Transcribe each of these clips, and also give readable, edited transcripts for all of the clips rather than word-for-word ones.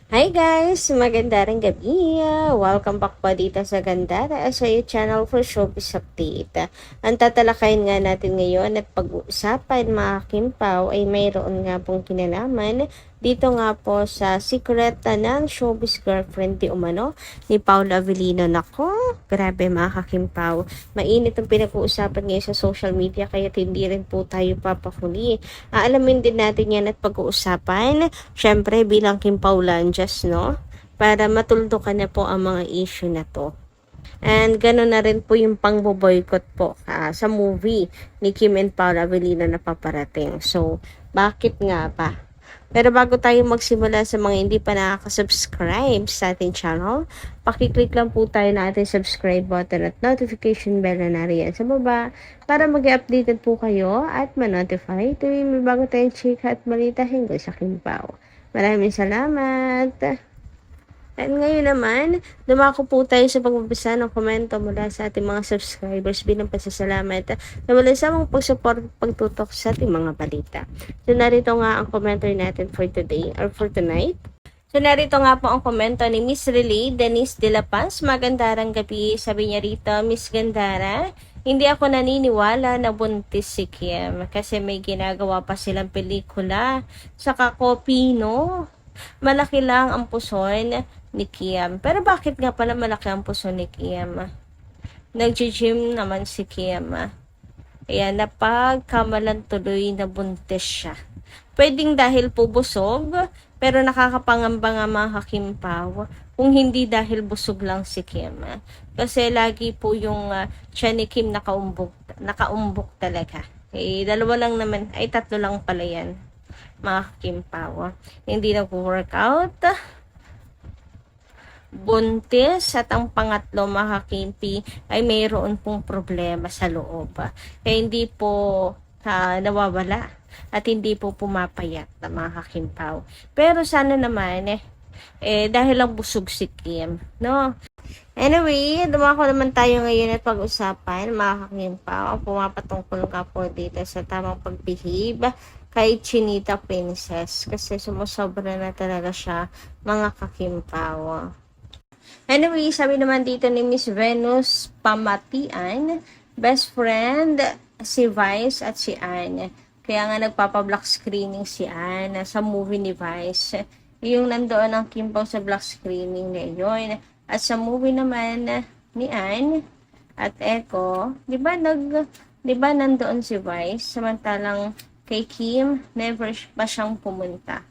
Hi guys! Magandang gabi! Welcome back po dito sa Gandara sa iyo channel for showbiz update. Ang tatalakayin nga natin ngayon at pag-uusapan mga Kimpaw ay mayroon nga pong kinalaman dito nga po sa secret ng showbiz girlfriend di umano ni Paula Avellino. Nako, grabe mga Kimpaw. Mainit ang pinag-uusapan ngayon sa social media kaya hindi rin po tayo papahuli. Aalamin din natin yan at pag-uusapan syempre bilang Kim Paulanjas, no? Para matuldukan na po ang mga issue na to. And gano'n na rin po yung pang-boycott po sa movie ni Kim and Paula Avellino na paparating. So, bakit nga ba? Pero bago tayo magsimula sa mga hindi pa nakaka-subscribe sa ating channel, pakiclick lang po tayo na ating subscribe button at notification bell na nariyan sa baba para mag-updated po kayo at ma-notify tuwing may bago tayong chika at balita hinggil sa Kimpaw. Maraming salamat! At ngayon naman, dumako po tayo sa pagbabasa ng komento mula sa ating mga subscribers bilang pasasalamat na wala samang pag-support at pagtutok sa ating mga balita. So narito nga ang komento natin for today or for tonight. So narito nga po ang komento ni Miss Relay Denise De La Paz. Magandang gabi, sabi niya rito, Miss Gandara. Hindi ako naniniwala na buntis si Kim kasi may ginagawa pa silang pelikula sa Kakopino. Malaki lang ang puson ni Kim. Pero bakit nga pala malaki ang puson ni Kim? Nag-gym naman si Kim. Ayan, napagkamalan tuloy na buntis siya. Pwedeng dahil po busog, pero nakakapangamba nga mga Kimpaw kung hindi dahil busog lang si Kim. Kasi lagi po yung tiyan ni Kim nakaumbok talaga. Eh, dalawa lang naman, ay tatlo lang pala yan mga Kimpaw. Hindi nag-workout, buntis, at ang pangatlo mga Kimpi ay mayroon pong problema sa loob. Kaya hindi po nawawala at hindi po pumapayat na mga Kimpaw. Pero sana naman dahil lang busog si Kim, no? Anyway, dumako naman tayo ngayon at pag-usapan mga Kimpaw. Pumapatungkol nga po dito sa tamang pagbehave kay Chinita Princess kasi sumusobra na talaga siya mga Kimpaw. Anyway, sabi naman dito ni Miss Venus Pamatian, best friend si Vice at si Anne. Kaya nga nagpapa-block screening si Anne sa movie ni Vice. Yung nandoon ang Kimpaw sa block screening na yun. At sa movie naman ni Anne at Echo, 'di ba nandoon si Vice samantalang kay Kim never pa siyang pumunta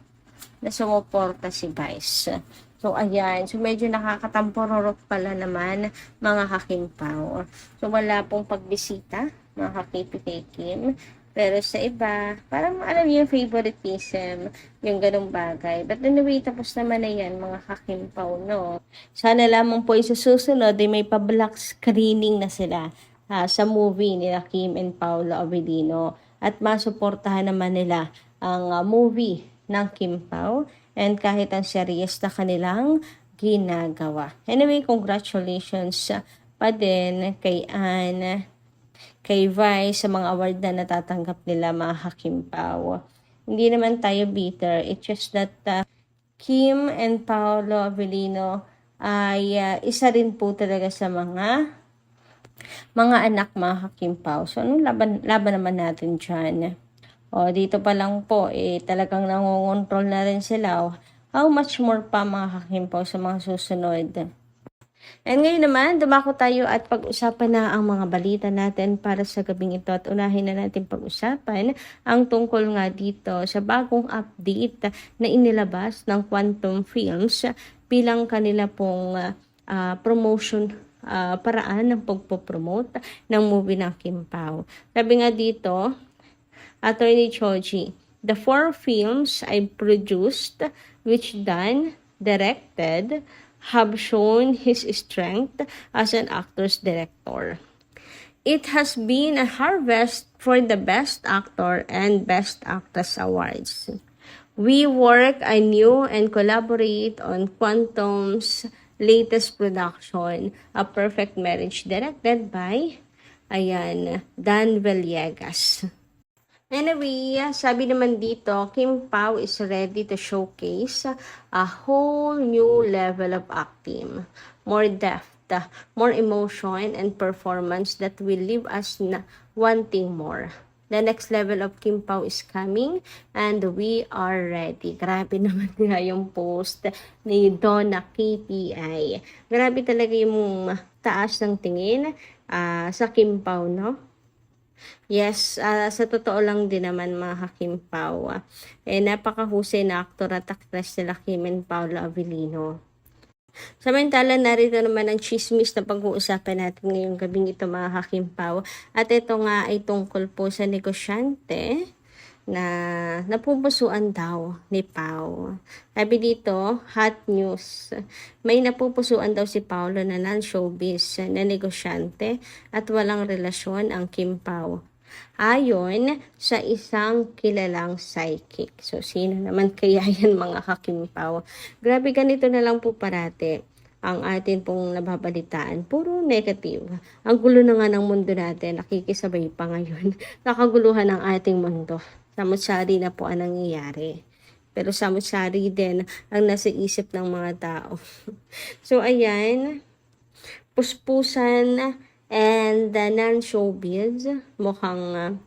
na sumuporta si Vice. So, ayan. So, medyo nakakatampororok pala naman mga Kimpaw. So, wala pong pagbisita mga kay Kim. Pero sa iba, parang alam yung favoritism, yung ganong bagay. But anyway, tapos naman na yan mga Kimpaw, no? Sana lamang po sa susunod, may pa-black screening na sila sa movie nila Kim and Paula Avellino. At masuportahan naman nila ang movie ng Kimpaw and kahit ang series na kanilang ginagawa. Anyway, congratulations pa din kay Anne, kay Vice sa mga award na natatanggap nila mga Kimpaw. Hindi naman tayo bitter. It's just that Kim and Paolo Avellino ay isa rin po talaga sa mga anak mga Kimpaw. So, anong laban naman natin dyan? O, dito pa lang po, talagang nangongontrol na rin sila. How much more pa mga Kimpaw sa mga susunod? And ngayon naman, dumako tayo at pag-usapan na ang mga balita natin para sa gabing ito at unahin na natin pag-usapan ang tungkol nga dito sa bagong update na inilabas ng Quantum Films bilang kanila pong promotion paraan ng pagpopromote ng movie ng Kimpaw. Sabi nga dito, Attorney Choji, the 4 films I produced, which Dan directed, have shown his strength as an actor's director. It has been a harvest for the Best Actor and Best Actress awards. We work anew and collaborate on Quantum's latest production, A Perfect Marriage, directed by Dan Villegas. Anyway, sabi naman dito, Kim Pao is ready to showcase a whole new level of acting. More depth, more emotion, and performance that will leave us wanting more. The next level of Kim Pao is coming and we are ready. Grabe naman nga yung post ni Donna KPI. Grabe talaga yung taas ng tingin sa Kim Pao, no? Yes, sa totoo lang din naman mga Hakim Pao. Napakahusay na aktor at actress sila Kim and Paula Avellino. Samantala, narito naman ang chismis na pag-uusapan natin ngayong gabing ito mga Hakim Pao. At ito nga ay tungkol po sa negosyante na napupusuan daw ni Pao. Sabi dito, hot news. May napupusuan daw si Paolo na non-showbiz na negosyante at walang relasyon ang Kim Pao. Ayon sa isang kilalang psychic. So, sino naman kaya yan mga Hakim Pao? Grabe, ganito na lang po parate ang atin pong nababalitaan. Puro negative. Ang gulo na nga ng mundo natin, nakikisabay pa ngayon. Nakaguluhan ang ating mundo. Samut-sari na po ang nangyayari. Pero samut-sari din ang nasa isip ng mga tao. So, ayan. Puspusan and non-showbiz. Mukhang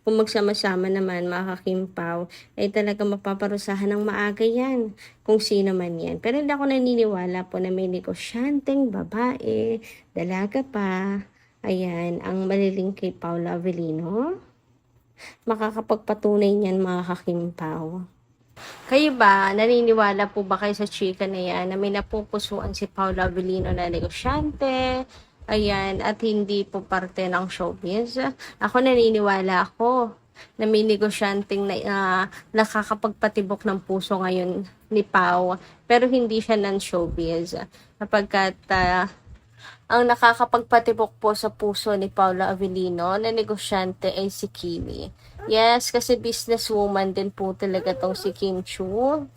kung magsama-sama naman mga Hakim Pao, ay talaga mapaparusahan ng maaga yan. Kung sino man yan. Pero hindi ako naniniwala po na may negosyanteng babae, dalaga pa. Ayan, ang maliling kay Paula Avellino. Makakapagpatunay niyan mga Hakim Pao. Kayo ba, naniniwala po ba kayo sa chika na yan na may napupusuan si Paula Avellino na negosyante? Ayan, at hindi po parte ng showbiz. Ako naniniwala ako na may negosyanteng nakakapagpatibok ng puso ngayon ni Pao, pero hindi siya ng showbiz. Kapagkat ang nakakapagpatibok po sa puso ni Paula Avellino na negosyante ay si Kimi. Yes, kasi businesswoman din po talaga tong si Kim Chu.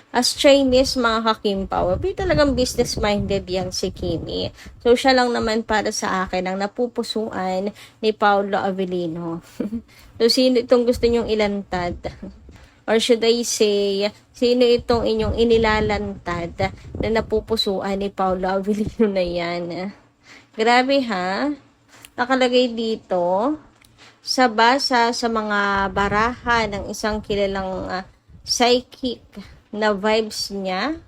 As Chinese mga Hakim Pao, talagang business-minded yan si Kimi. So, siya lang naman para sa akin ang napupusuan ni Paula Avellino. So, sino itong gusto nyong ilantad? Or should I say, sino itong inyong inilalantad na napupusuan ni Paula Avellino na yan? Grabe ha? Nakalagay dito, sa basa sa mga baraha ng isang kilalang psychic na vibes niya,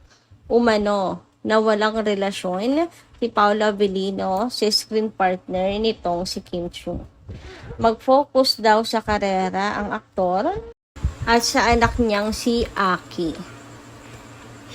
umano, na walang relasyon si Paula Avellino si screen partner nitong si Kim Chu. Mag-focus daw sa karera ang aktor at sa anak niyang si Aki.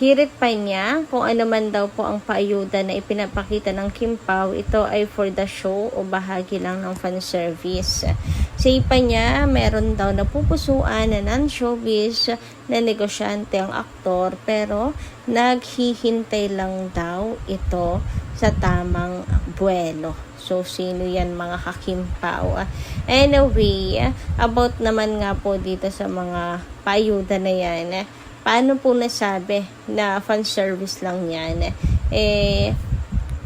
Hirit pa niya kung ano man daw po ang paayuda na ipinapakita ng Kim Pao, ito ay for the show o bahagi lang ng fan service. Say pa niya, meron daw napupusuan na non-showbiz na negosyante ang aktor, pero naghihintay lang daw ito sa tamang buwelo. So, sino yan mga Hakim Pao? Anyway, about naman nga po dito sa mga paayuda na yan, paano po nasabi na fan service lang yan?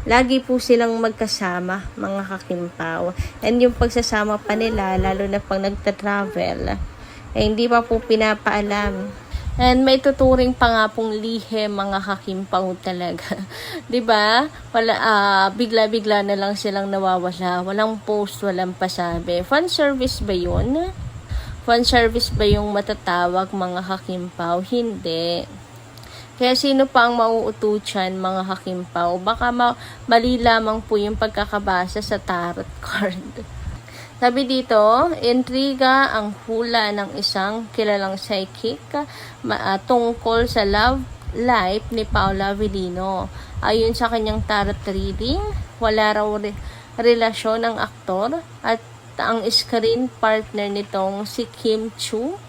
Lagi po silang magkasama, mga Hakim Pao. And yung pagsasama pa nila, lalo na pag nagta-travel, hindi pa po pinapaalam. And may tuturing pa nga pong lihe, mga Hakim Pao talaga. 'Di ba? Wala, bigla-bigla na lang silang nawawala. Walang post, walang pasabi. Fan service ba yun? Fan service ba yung matatawag mga Hakim Pao? Hindi. Kaya sino pa ang mauuto dyan, mga Hakim Pao? Baka mali lamang po yung pagkakabasa sa tarot card. Sabi dito, intriga ang hula ng isang kilalang psychic tungkol sa love life ni Paula Avellino. Ayon sa kanyang tarot reading, wala raw relasyon ng aktor at ang screen partner nitong si Kim Chu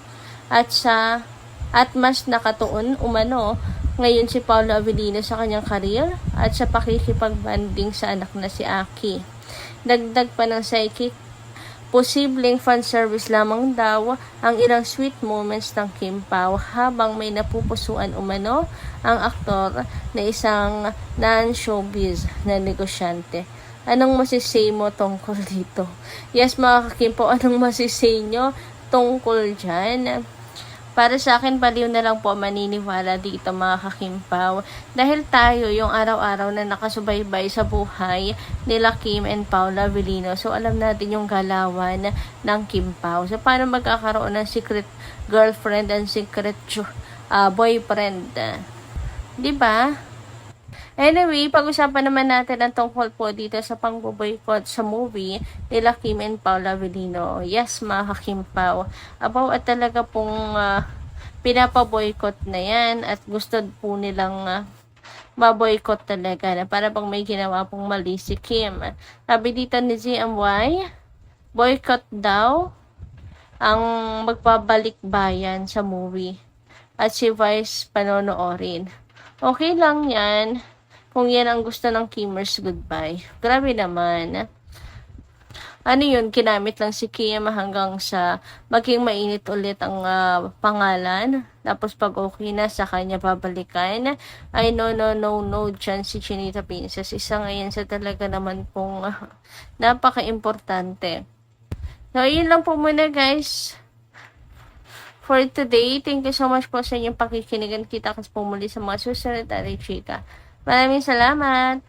at mas nakatuon umano ngayon si Paula Avellino sa kanyang career at sa pakikipagbanding sa anak na si Aki. Dagdag pa ng psychic, posibleng fan service lamang daw ang ilang sweet moments ng Kim Pao habang may napupusuan umano ang aktor na isang non-showbiz na negosyante. Anong masisay mo tungkol dito? Yes, mga Kim Pao, anong masisay nyo? tungkol dyan. Para sa akin, baliw na lang po maniniwala dito mga kakimpaw. Dahil tayo yung araw-araw na nakasubaybay sa buhay nila Kim and Paula Avellino. So, alam natin yung galawan ng Kimpaw. So, paano magkakaroon ng secret girlfriend and secret boyfriend? Diba? Anyway, pag-usapan naman natin ang tungkol po dito sa pang-boycott sa movie nila Kim and Paula Avellino. Yes, mga kakimpaw. Abaw at talaga pong pinapaboycott na yan at gusto po nilang maboycott talaga na para pang may ginawa pong mali si Kim. Sabi dito ni ZMY, boycott daw ang magbabalik bayan sa movie at si Vice panonoorin. Okay lang yan kung yan ang gusto ng Kimmers Goodbye. Grabe naman. Ano yun, kinamit lang si Kim hanggang sa maging mainit ulit ang pangalan. Tapos pag okay na, sa kanya babalikan. Ay, no, dyan si Chinita Princess. Isa ngayon sa talaga naman pong napaka-importante. So, yun lang po muna guys. For today, thank you so much po sa inyong pakikinigan. Kita kasi po muli sa mga susunod na chika. Maraming salamat!